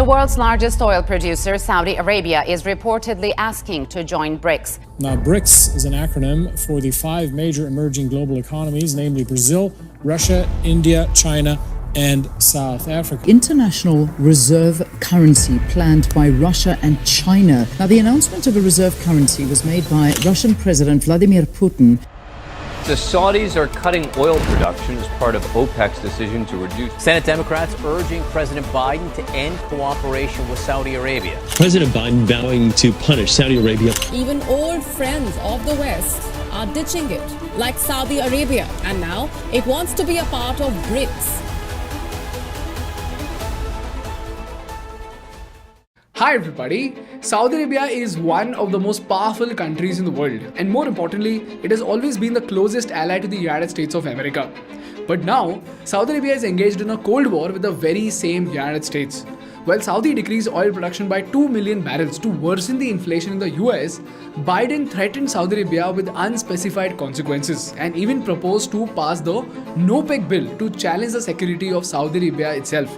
The world's largest oil producer, Saudi Arabia, is reportedly asking to join BRICS. Now, BRICS is an acronym for the 5 major emerging global economies, namely Brazil, Russia, India, China, and South Africa. International reserve currency planned by Russia and China. Now, the announcement of a reserve currency was made by Russian President Vladimir Putin. The Saudis are cutting oil production as part of OPEC's decision to reduce. Senate Democrats urging President Biden to end cooperation with Saudi Arabia. President Biden vowing to punish Saudi Arabia. Even old friends of the West are ditching it, like Saudi Arabia, and now it wants to be a part of BRICS. Hi everybody, Saudi Arabia is one of the most powerful countries in the world, and more importantly, it has always been the closest ally to the United States of America. But now, Saudi Arabia is engaged in a cold war with the very same United States. While Saudi decreased oil production by 2 million barrels to worsen the inflation in the US, Biden threatened Saudi Arabia with unspecified consequences and even proposed to pass the NOPEC bill to challenge the security of Saudi Arabia itself.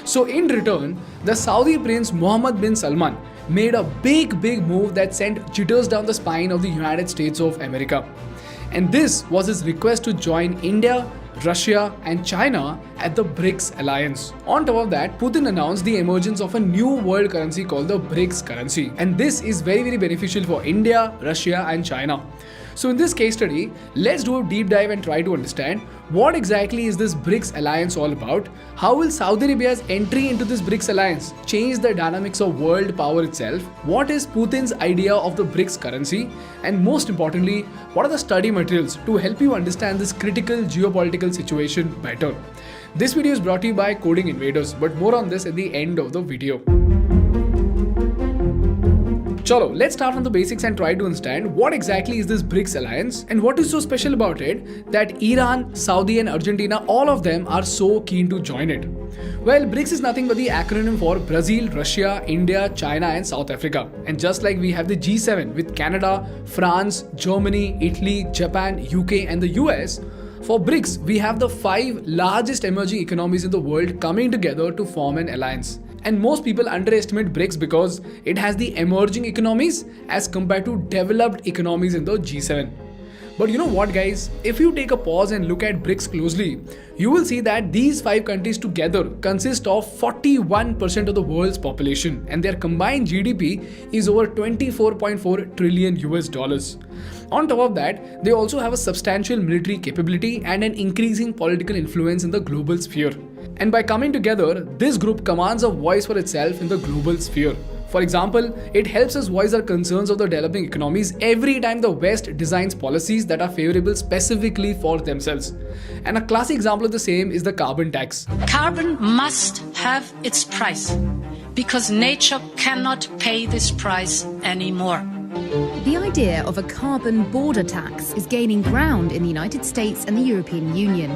So in return, the Saudi Prince Mohammed bin Salman made a big move that sent jitters down the spine of the United States of America. And this was his request to join India, Russia and China at the BRICS alliance. On top of that, Putin announced the emergence of a new world currency called the BRICS currency. And this is very beneficial for India, Russia and China. So in this case study, let's do a deep dive and try to understand what exactly is this BRICS alliance all about? How will Saudi Arabia's entry into this BRICS alliance change the dynamics of world power itself? What is Putin's idea of the BRICS currency? And most importantly, what are the study materials to help you understand this critical geopolitical situation better? This video is brought to you by Coding Invaders, but more on this at the end of the video. Chalo, let's start from the basics and try to understand what exactly is this BRICS alliance and what is so special about it that Iran, Saudi and Argentina, all of them are so keen to join it. Well, BRICS is nothing but the acronym for Brazil, Russia, India, China and South Africa. And just like we have the G7 with Canada, France, Germany, Italy, Japan, UK and the US, for BRICS, we have the 5 largest emerging economies in the world coming together to form an alliance. And most people underestimate BRICS because it has the emerging economies as compared to developed economies in the G7. But you know what guys, if you take a pause and look at BRICS closely, you will see that these 5 countries together consist of 41% of the world's population and their combined GDP is over 24.4 trillion US dollars. On top of that, they also have a substantial military capability and an increasing political influence in the global sphere. And by coming together, this group commands a voice for itself in the global sphere. For example, it helps us voice our concerns of the developing economies every time the West designs policies that are favorable specifically for themselves. And a classic example of the same is the carbon tax. Carbon must have its price because nature cannot pay this price anymore. The idea of a carbon border tax is gaining ground in the United States and the European Union.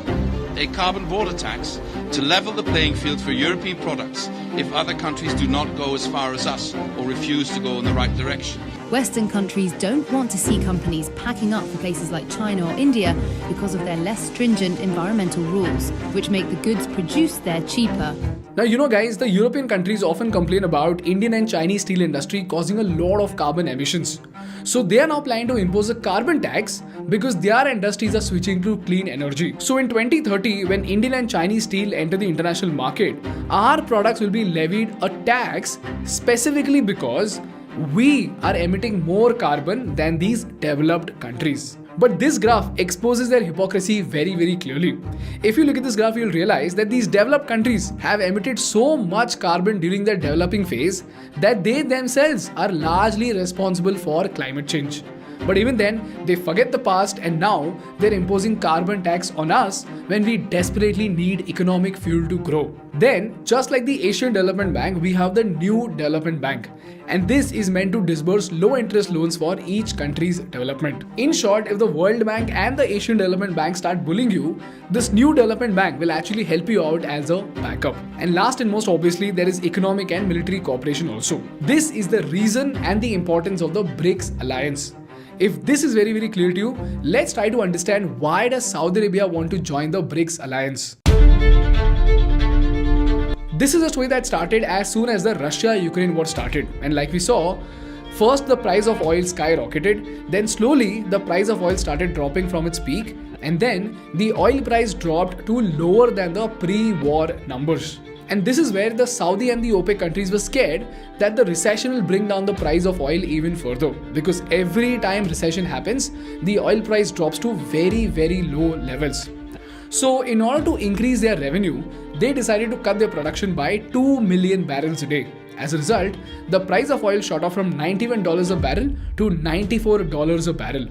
A carbon border tax to level the playing field for European products if other countries do not go as far as us or refuse to go in the right direction. Western countries don't want to see companies packing up for places like China or India because of their less stringent environmental rules, which make the goods produced there cheaper. Now you know guys, the European countries often complain about Indian and Chinese steel industry causing a lot of carbon emissions. So they are now planning to impose a carbon tax because their industries are switching to clean energy. So in 2030, when Indian and Chinese steel enter the international market, our products will be levied a tax specifically because we are emitting more carbon than these developed countries. But this graph exposes their hypocrisy very clearly. If you look at this graph, you'll realize that these developed countries have emitted so much carbon during their developing phase that they themselves are largely responsible for climate change. But even then, they forget the past and now they're imposing carbon tax on us when we desperately need economic fuel to grow. Then, just like the Asian Development Bank, we have the New Development Bank. And this is meant to disburse low interest loans for each country's development. In short, if the World Bank and the Asian Development Bank start bullying you, this New Development Bank will actually help you out as a backup. And last and most obviously, there is economic and military cooperation also. This is the reason and the importance of the BRICS alliance. If this is very clear to you, let's try to understand why does Saudi Arabia want to join the BRICS alliance. This is a story that started as soon as the Russia-Ukraine war started. And like we saw, first the price of oil skyrocketed, then slowly the price of oil started dropping from its peak, and then the oil price dropped to lower than the pre-war numbers. And this is where the Saudi and the OPEC countries were scared that the recession will bring down the price of oil even further, because every time recession happens, the oil price drops to very, very low levels. So in order to increase their revenue, they decided to cut their production by 2 million barrels a day. As a result, the price of oil shot up from $91 a barrel to $94 a barrel.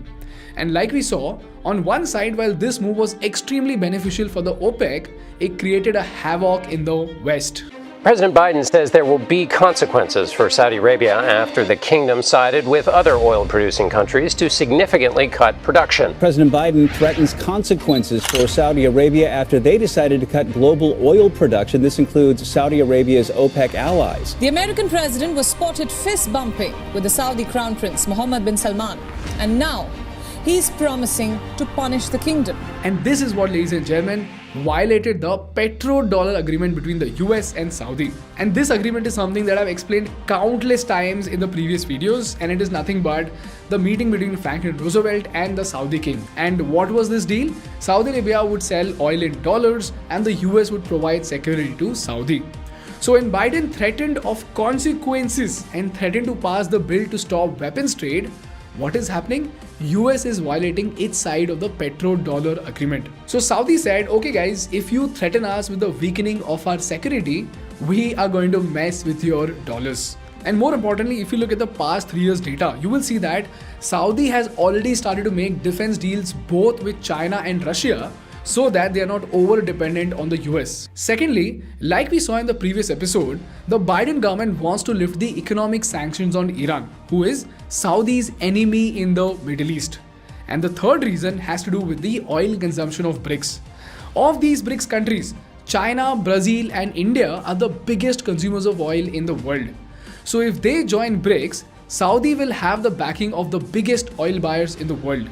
And like we saw, on one side, while this move was extremely beneficial for the OPEC, it created a havoc in the West. President Biden says there will be consequences for Saudi Arabia after the kingdom sided with other oil-producing countries to significantly cut production. President Biden threatens consequences for Saudi Arabia after they decided to cut global oil production. This includes Saudi Arabia's OPEC allies. The American president was spotted fist bumping with the Saudi Crown Prince Mohammed bin Salman. And now, he's promising to punish the kingdom. And this is what, ladies and gentlemen, violated the petrodollar agreement between the US and Saudi. And this agreement is something that I've explained countless times in the previous videos, and it is nothing but the meeting between Franklin Roosevelt and the Saudi king. And what was this deal? Saudi Arabia would sell oil in dollars and the US would provide security to Saudi. So when Biden threatened of consequences and threatened to pass the bill to stop weapons trade, what is happening? US is violating its side of the petrodollar agreement. So Saudi said, okay guys, if you threaten us with the weakening of our security, we are going to mess with your dollars. And more importantly, if you look at the past 3 years data, you will see that Saudi has already started to make defense deals both with China and Russia, so that they are not over-dependent on the US. Secondly, like we saw in the previous episode, the Biden government wants to lift the economic sanctions on Iran, who is Saudi's enemy in the Middle East. And the third reason has to do with the oil consumption of BRICS. Of these BRICS countries, China, Brazil and India are the biggest consumers of oil in the world. So if they join BRICS, Saudi will have the backing of the biggest oil buyers in the world.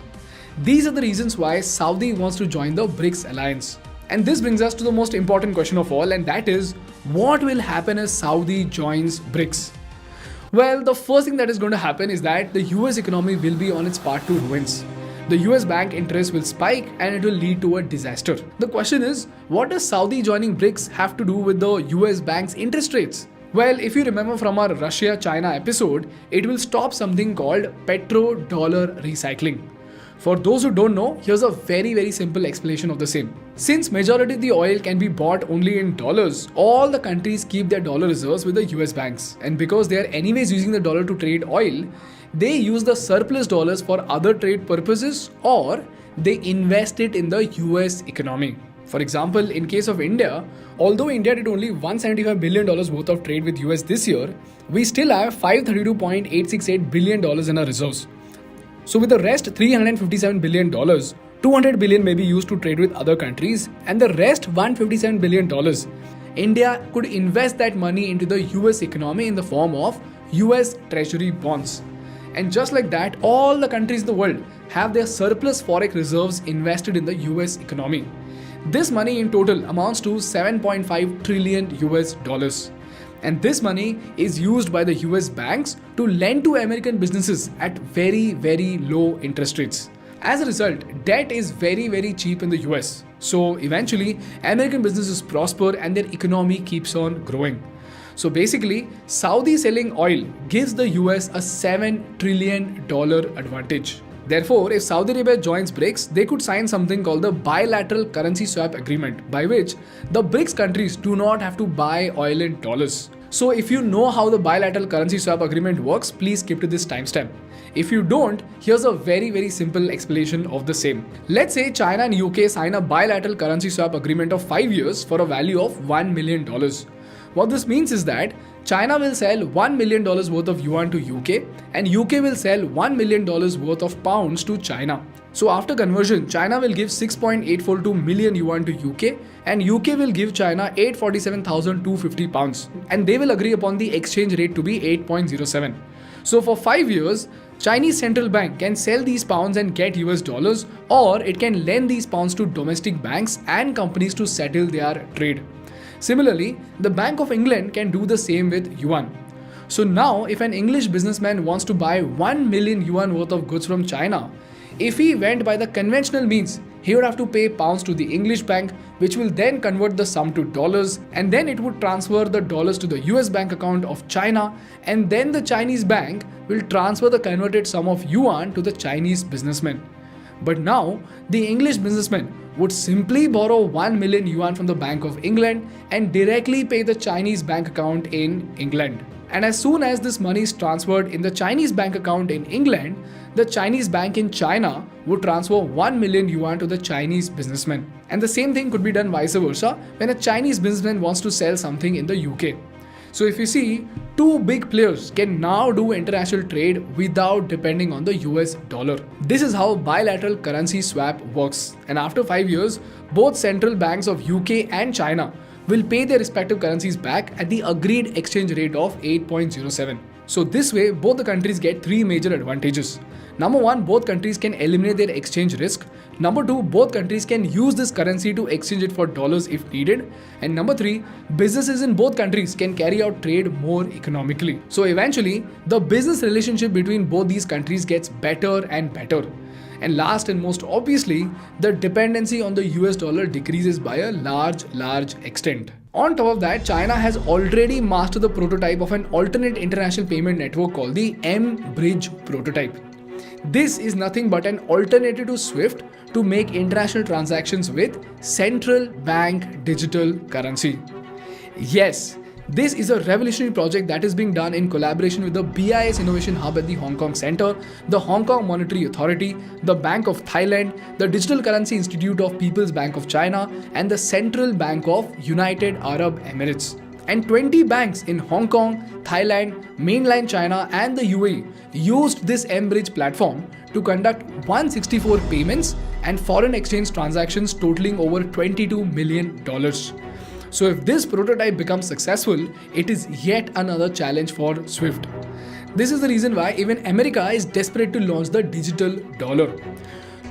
These are the reasons why Saudi wants to join the BRICS alliance. And this brings us to the most important question of all, and that is, what will happen as Saudi joins BRICS? Well, the first thing that is going to happen is that the US economy will be on its path to ruins. The US bank interest will spike and it will lead to a disaster. The question is, what does Saudi joining BRICS have to do with the US bank's interest rates? Well, if you remember from our Russia-China episode, it will stop something called petrodollar recycling. For those who don't know, here's a very simple explanation of the same. Since majority of the oil can be bought only in dollars, all the countries keep their dollar reserves with the US banks. And because they are anyways using the dollar to trade oil, they use the surplus dollars for other trade purposes, or they invest it in the US economy. For example, in case of India, although India did only $175 billion worth of trade with US this year, we still have $532.868 billion in our reserves. So with the rest $357 billion, $200 billion may be used to trade with other countries, and the rest $157 billion, India could invest that money into the US economy in the form of US Treasury bonds. And just like that, all the countries in the world have their surplus forex reserves invested in the US economy. This money in total amounts to $7.5 trillion US. And this money is used by the US banks to lend to American businesses at very low interest rates. As a result, debt is very cheap in the US. So eventually, American businesses prosper and their economy keeps on growing. So basically, Saudi selling oil gives the US a $7 trillion advantage. Therefore, if Saudi Arabia joins BRICS, they could sign something called the bilateral currency swap agreement, by which the BRICS countries do not have to buy oil in dollars. So if you know how the bilateral currency swap agreement works, please skip to this timestamp. If you don't, here's a very simple explanation of the same. Let's say China and UK sign a bilateral currency swap agreement of 5 years for a value of $1 million. What this means is that China will sell $1 million worth of yuan to UK, and UK will sell $1 million worth of pounds to China. So after conversion, China will give 6.842 million yuan to UK, and UK will give China 847,250 pounds, and they will agree upon the exchange rate to be 8.07. So for 5 years, Chinese central bank can sell these pounds and get US dollars, or it can lend these pounds to domestic banks and companies to settle their trade. Similarly, the Bank of England can do the same with yuan. So now, if an English businessman wants to buy 1 million yuan worth of goods from China, if he went by the conventional means, he would have to pay pounds to the English bank, which will then convert the sum to dollars, and then it would transfer the dollars to the US bank account of China, and then the Chinese bank will transfer the converted sum of yuan to the Chinese businessman. But now, the English businessman would simply borrow 1 million yuan from the Bank of England and directly pay the Chinese bank account in England. And as soon as this money is transferred in the Chinese bank account in England, the Chinese bank in China would transfer 1 million yuan to the Chinese businessman. And the same thing could be done vice versa when a Chinese businessman wants to sell something in the UK. So if you see, two big players can now do international trade without depending on the US dollar. This is how bilateral currency swap works. And after 5 years, both central banks of UK and China will pay their respective currencies back at the agreed exchange rate of 8.07. So this way, both the countries get three major advantages. Number one, both countries can eliminate their exchange risk. Number two, both countries can use this currency to exchange it for dollars if needed. And number three, businesses in both countries can carry out trade more economically. So eventually, the business relationship between both these countries gets better and better. And last and most obviously, the dependency on the US dollar decreases by a large extent. On top of that, China has already mastered the prototype of an alternate international payment network called the M-Bridge prototype. This is nothing but an alternative to SWIFT to make international transactions with central bank digital currency. Yes, this is a revolutionary project that is being done in collaboration with the BIS Innovation Hub at the Hong Kong Center, the Hong Kong Monetary Authority, the Bank of Thailand, the Digital Currency Institute of People's Bank of China, and the Central Bank of United Arab Emirates. And 20 banks in Hong Kong, Thailand, mainland China, and the UAE used this M-Bridge platform to conduct 164 payments and foreign exchange transactions totaling over $22 million. So if this prototype becomes successful, it is yet another challenge for SWIFT. This is the reason why even America is desperate to launch the digital dollar.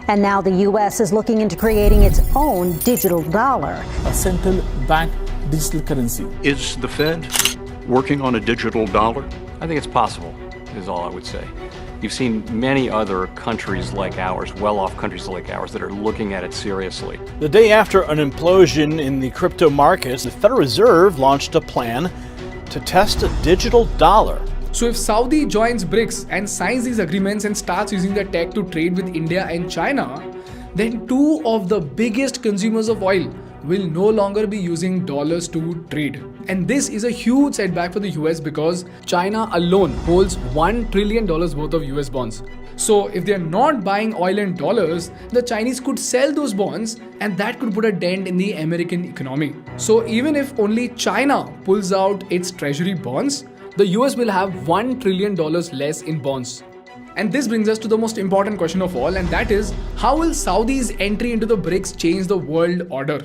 And now the U.S. is looking into creating its own digital dollar. A central bank digital currency. Is the Fed working on a digital dollar? I think it's possible, is all I would say. You've seen many other countries like ours, well-off countries like ours, that are looking at it seriously. The day after an implosion in the crypto markets, the Federal Reserve launched a plan to test a digital dollar. So if Saudi joins BRICS and signs these agreements and starts using the tech to trade with India and China, then two of the biggest consumers of oil will no longer be using dollars to trade. And this is a huge setback for the US because China alone holds $1 trillion worth of US bonds. So if they are not buying oil in dollars, the Chinese could sell those bonds and that could put a dent in the American economy. So even if only China pulls out its treasury bonds, the US will have $1 trillion less in bonds. And this brings us to the most important question of all, and that is, how will Saudi's entry into the BRICS change the world order?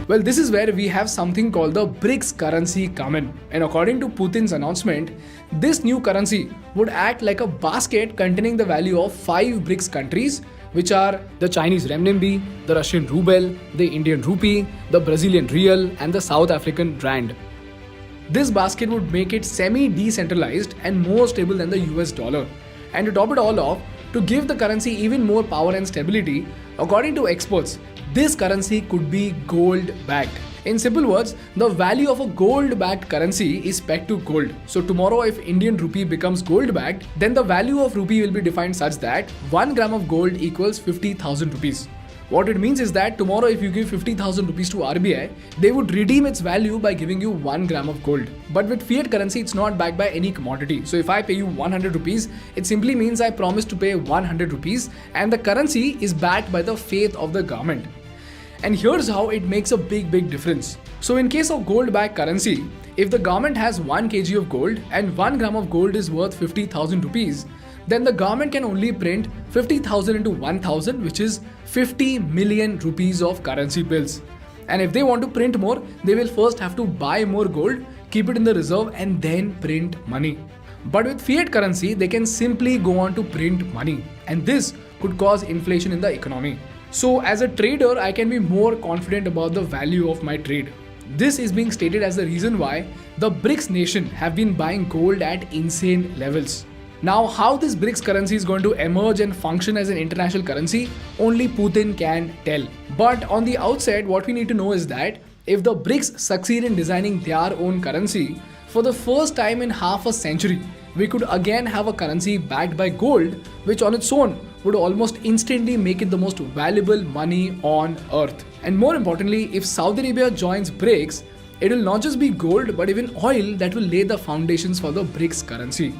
Well, this is where we have something called the BRICS currency come in. And according to Putin's announcement, this new currency would act like a basket containing the value of 5 BRICS countries, which are the Chinese renminbi, the Russian ruble, the Indian rupee, the Brazilian real, and the South African rand. This basket would make it semi-decentralized and more stable than the US dollar. And to top it all off, to give the currency even more power and stability, according to experts, this currency could be gold-backed. In simple words, the value of a gold-backed currency is pegged to gold. So tomorrow if Indian rupee becomes gold-backed, then the value of rupee will be defined such that 1 gram of gold equals 50,000 rupees. What it means is that tomorrow if you give 50,000 rupees to RBI, they would redeem its value by giving you 1 gram of gold. But with fiat currency, it's not backed by any commodity. So if I pay you 100 rupees, it simply means I promise to pay 100 rupees and the currency is backed by the faith of the government. And here's how it makes a big difference. So in case of gold-backed currency, if the government has 1 kg of gold and 1 gram of gold is worth 50,000 rupees, then the government can only print 50,000 into 1,000, which is 50 million rupees of currency bills. And if they want to print more, they will first have to buy more gold, keep it in the reserve, and then print money. But with fiat currency, they can simply go on to print money. And this could cause inflation in the economy. So as a trader, I can be more confident about the value of my trade. This is being stated as the reason why the BRICS nation have been buying gold at insane levels. Now, how this BRICS currency is going to emerge and function as an international currency, only Putin can tell. But on the outset, what we need to know is that if the BRICS succeed in designing their own currency, for the first time in half a century, we could again have a currency backed by gold, which on its own would almost instantly make it the most valuable money on earth. And more importantly, if Saudi Arabia joins BRICS, it will not just be gold but even oil that will lay the foundations for the BRICS currency.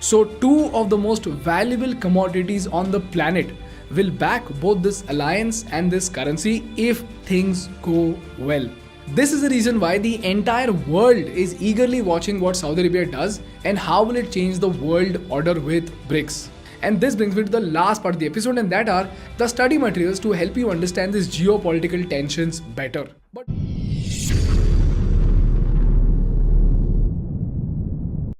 So two of the most valuable commodities on the planet will back both this alliance and this currency if things go well. This is the reason why the entire world is eagerly watching what Saudi Arabia does and how will it change the world order with BRICS. And this brings me to the last part of the episode, and that are the study materials to help you understand these geopolitical tensions better. But